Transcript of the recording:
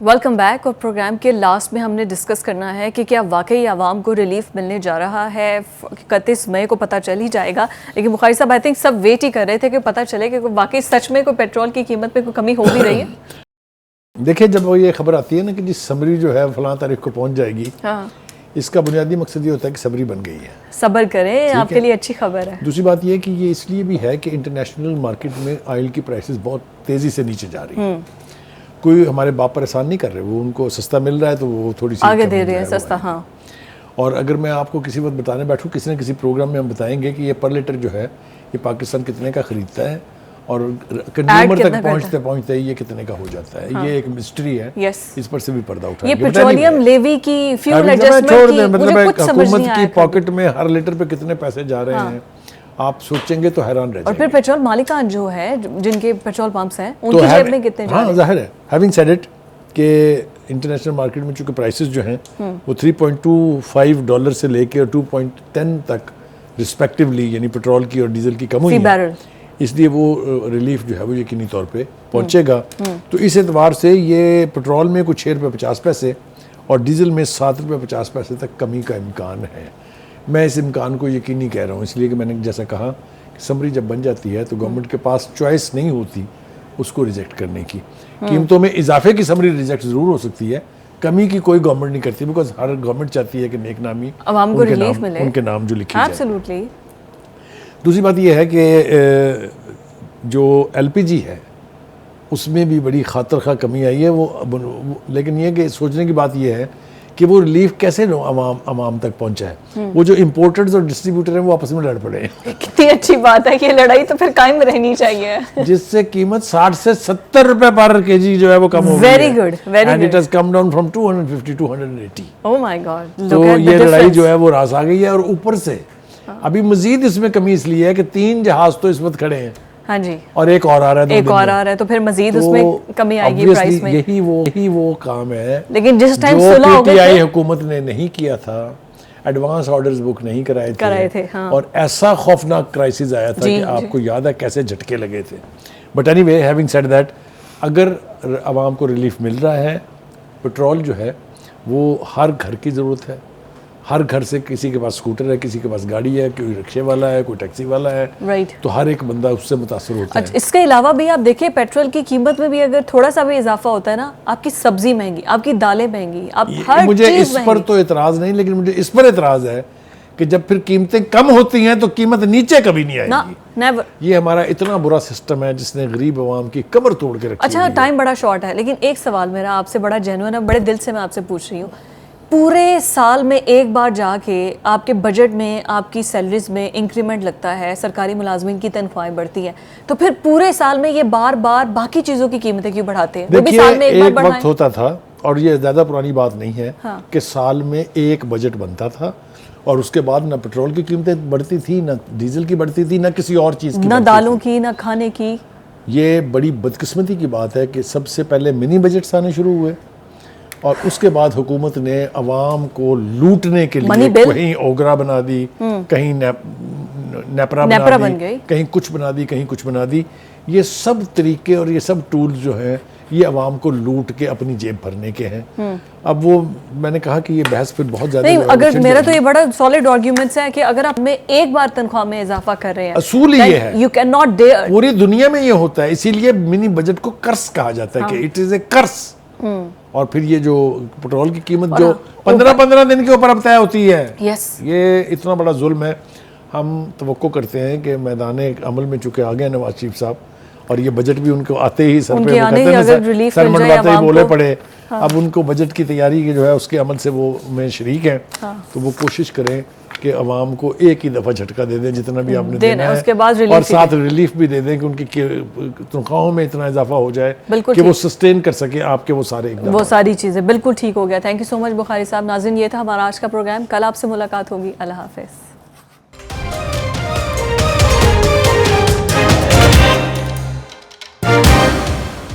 Welcome back. اور programme کے last میں ہم نے ڈسکس کرنا ہے کہ کیا واقعی عوام کو ریلیف ملنے جا رہا ہے. 31 مئی کو پتہ چل ہی جائے گا, لیکن بخاری صاحب آئی تھنک سب ویٹ ہی کر رہے تھے کہ پتہ چلے کہ واقعی سچ میں کوئی پیٹرول کی قیمت پہ کوئی کمی ہو بھی رہی ہے. دیکھیں, جب وہ یہ خبر آتی ہے نا کہ جی سمری جو ہے فلاں تاریخ کو پہنچ جائے گی, اس کا بنیادی مقصد یہ ہوتا ہے کہ سمری بن گئی ہے. صبر کریں, آپ کے لیے اچھی خبر ہے. دوسری بات یہ کہ یہ اس لیے بھی ہے کہ انٹرنیشنل مارکیٹ میں آئل کی پرائسز بہت تیزی سے نیچے جا رہی ہیں. کوئی ہمارے باپ پریشان نہیں کر رہے, وہ ان کو سستا مل رہا ہے تو وہ تھوڑی سی آگے دے رہے ہیں سستا. ہاں, اور اگر میں آپ کو کسی وقت بتانے بیٹھوں, کسی نہ کسی پروگرام میں ہم بتائیں گے کہ یہ پر لیٹر جو ہے یہ پاکستان کتنے کا خریدتا ہے اور کنزیومر تک پہنچتے پہنچتے یہ کتنے کا ہو جاتا ہے. یہ ایک مسٹری ہے, اس پر سے بھی پردہ اٹھا. یہ پیٹرولیم لیوی کی فیول ایڈجسٹمنٹ کی مطلب حکومت کی پاکٹ میں ہر لیٹر پہ کتنے پیسے جا رہے ہیں, آپ سوچیں گے تو حیران رہ جائیں گے. اور پھر پیٹرول مالکان جو ہے, جن کے پیٹرول پمپس ہیں, ان کی جیب میں کتنے جا رہے ہیں. ہاں ظاہر ہے. ہیونگ سیڈ اٹ کہ انٹرنیشنل مارکیٹ میں چونکہ پرائسز جو ہیں وہ $3.25 سے لے کے اور 2.10 تک رسپیکٹیولی, یعنی پیٹرول کی اور ڈیزل کی کم ہوئی ہے, اس لیے وہ ریلیف جو ہے وہ یقینی طور پہ پہنچے گا. تو اس اعتبار سے یہ پیٹرول میں کچھ $6.50 اور ڈیزل میں $7.50 تک کمی کا امکان ہے. میں اس امکان کو یقینی کہہ رہا ہوں اس لیے کہ میں نے جیسا کہا کہ سمری جب بن جاتی ہے تو گورنمنٹ کے پاس چوائس نہیں ہوتی اس کو ریجیکٹ کرنے کی. قیمتوں میں اضافے کی سمری ریجیکٹ ضرور ہو سکتی ہے, کمی کی کوئی گورنمنٹ نہیں کرتی, بیکاز ہر گورنمنٹ چاہتی ہے کہ نیک نامی عوام کو ریلیف ملے, ان کے نام جو لکھی جائے. ایبسلیوٹلی. دوسری بات یہ ہے کہ جو ایل پی جی ہے اس میں بھی بڑی خاطر خواہ کمی آئی ہے وہ, لیکن یہ کہ سوچنے کی بات یہ ہے کہ وہ ریلیف کیسے عوام تک پہنچا ہے. وہ جو امپورٹرز اور ڈسٹریبیوٹر ہیں وہ آپس میں لڑ پڑے ہیں. کتنی اچھی بات ہے کہ یہ لڑائی تو پھر قائم رہنی چاہیے, جس سے قیمت 60 سے 70 روپے پر kg جو ہے وہ کم ہو گئی ہے. Very good, very good. And it has come down from 250 to 180. O my God. تو یہ لڑائی جو ہے وہ راس آ گئی ہے. اور اوپر سے ابھی مزید اس میں کمی اس لیے ہے کہ 3 جہاز تو اس وقت کھڑے ہیں. ہاں جی, اور ایک اور آ رہا ہے, تو پھر مزید اس میں کمی آئے گی پرائس میں. یہی وہ کام ہے لیکن جس ٹائم صلح ہو گئی PTI حکومت نے نہیں کیا تھا, ایڈوانس آرڈرز بک نہیں کرائے تھے. اور ایسا خوفناک کرائسس آیا تھا کہ آپ کو یاد ہے کیسے جھٹکے لگے تھے. But any way, having said that, اگر عوام کو ریلیف مل رہا ہے, پیٹرول جو ہے وہ ہر گھر کی ضرورت ہے. ہر گھر سے کسی کے پاس اسکوٹر ہے, کسی کے پاس گاڑی ہے, کوئی رکشے والا ہے, کوئی ٹیکسی والا ہے, تو ہر ایک بندہ اس سے متاثر ہوتا ہے. اس کے علاوہ بھی آپ دیکھیں پیٹرول کی قیمت میں بھی اگر تھوڑا سا بھی اضافہ ہوتا ہے نا, آپ کی سبزی مہنگی, آپ کی دالیں مہنگی, آپ ہر چیز. مجھے اس پر تو اعتراض نہیں, لیکن مجھے اس پر اعتراض ہے کہ جب پھر قیمتیں کم ہوتی ہیں تو قیمت نیچے کبھی نہیں آئے گی. یہ ہمارا اتنا برا سسٹم ہے جس نے غریب عوام کی کمر توڑ کے رکھی. اچھا, ٹائم بڑا شارٹ ہے, لیکن ایک سوال میرا آپ سے بڑا جینوئن ہے, بڑے دل سے میں آپ سے پوچھ رہی ہوں. پورے سال میں ایک بار جا کے آپ کے بجٹ میں آپ کی سیلریز میں انکریمنٹ لگتا ہے, سرکاری ملازمین کی تنخواہیں بڑھتی ہیں, تو پھر پورے سال میں یہ بار بار باقی چیزوں کی قیمتیں کیوں بڑھاتے ہیں؟ وہ بھی سال میں ایک بار وقت ہوتا تھا, اور یہ زیادہ پرانی بات نہیں ہے کہ سال میں ایک بجٹ بنتا تھا اور اس کے بعد نہ پیٹرول کی قیمتیں بڑھتی تھی, نہ ڈیزل کی بڑھتی تھی, نہ کسی اور چیز کی, نہ دالوں کی, نہ کھانے کی. یہ بڑی بدقسمتی کی بات ہے کہ سب سے پہلے منی بجٹس آنے شروع ہوئے اور اس کے بعد حکومت نے عوام کو لوٹنے کے لیے کہیں اوگرا بنا دی, کہیں نیپرا بنا دی, کہیں کچھ بنا دی, کہیں کچھ بنا دی. یہ سب طریقے اور یہ سب ٹولز جو ہیں یہ عوام کو لوٹ کے اپنی جیب بھرنے کے ہیں. اب وہ میں نے کہا کہ یہ بحث پھر بہت زیادہ نہیں, اگر میرا تو یہ بڑا سالڈ آرگیومنٹس ہے کہ اگر آپ میں ایک بار تنخواہ میں اضافہ کر رہے ہیں, اصول یہ ہے, یو کین ناٹ ڈیئر. پوری دنیا میں یہ ہوتا ہے, اسی لیے منی بجٹ کو قرض کہا جاتا ہے کہ اٹ از اے قرض. اور پھر یہ جو پیٹرول کی قیمت جو 15 دن کے اوپر اب طے ہوتی ہے, یہ اتنا بڑا ظلم ہے. ہم توقع کرتے ہیں کہ میدان عمل میں چونکہ آ گئے نواز شریف صاحب, اور یہ بجٹ بھی ان کو آتے ہی سر پہ سر منڈواتے ہی بولے پڑے. اب ان کو بجٹ کی تیاری جو ہے اس کے عمل سے وہ میں شریک ہیں, تو وہ کوشش کریں کہ عوام کو ایک ہی دفعہ جھٹکا دے دیں جتنا بھی آپ نے دینا ہے, اور ساتھ ریلیف بھی دے دیں کہ ان کی تنخواہوں میں اتنا اضافہ ہو جائے کہ وہ سسٹین کر سکیں آپ کے وہ ساری چیزیں. بالکل ٹھیک ہو گیا. تھینک یو سو مچ بخاری صاحب. ناظرین, یہ تھا ہمارا آج کا پروگرام. کل آپ سے ملاقات ہوگی. اللہ حافظ.